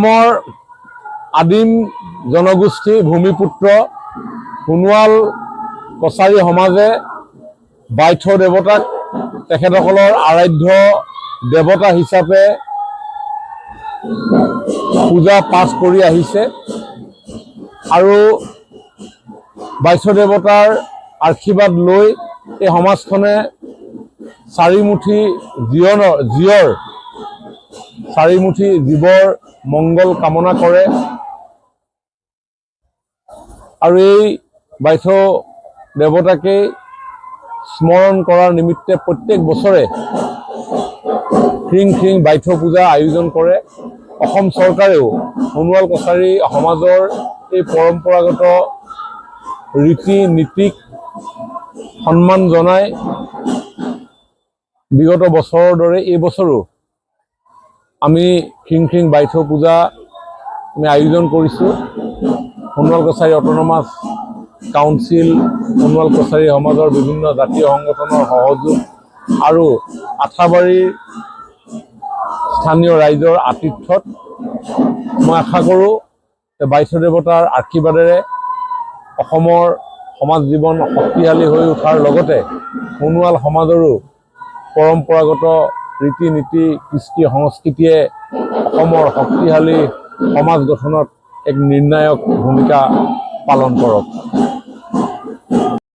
অসমৰ আদিম জনগোষ্ঠী ভূমিপুত্ৰ সোণোৱাল কছাৰী সমাজে বাইথ দেৱতাক তেখেতসকলৰ আৰাধ্য দেৱতা হিচাপে পূজা পাঠ কৰি আহিছে আৰু বাইথ দেৱতাৰ আশীৰ্বাদ লৈ এই সমাজখনে চাৰিমুঠি জীৱৰ মংগল কামনা কৰে আৰু এই বাইথ দেৱতাকে স্মৰণ কৰাৰ নিমিত্তে প্ৰত্যেক বছৰে খিং খিং বাইথ পূজা আয়োজন কৰে। অসম চৰকাৰেও সোণোৱাল কছাৰী সমাজৰ এই পৰম্পৰাগত ৰীতি নীতিক সন্মান জনাই বিগত বছৰৰ দৰে এই বছৰো আমি খিং খিং বাইথ পূজা আমি আয়োজন কৰিছোঁ। সোণোৱাল কছাৰী অট'নমাছ কাউন্সিল, সোণোৱাল কছাৰী সমাজৰ বিভিন্ন জাতীয় সংগঠনৰ সহযোগ আৰু আঠাবাৰীৰ স্থানীয় ৰাইজৰ আতিথ্যত মই আশা কৰোঁ যে বাইথ দেৱতাৰ আশীৰ্বাদেৰে অসমৰ সমাজ জীৱন শক্তিশালী হৈ উঠাৰ লগতে সোণোৱাল সমাজৰো পৰম্পৰাগত ৰীতি নীতি কৃষ্টি সংস্কৃতিয়ে অসমৰ শক্তিশালী সমাজ গঠনত এক নিৰ্ণায়ক ভূমিকা পালন কৰক।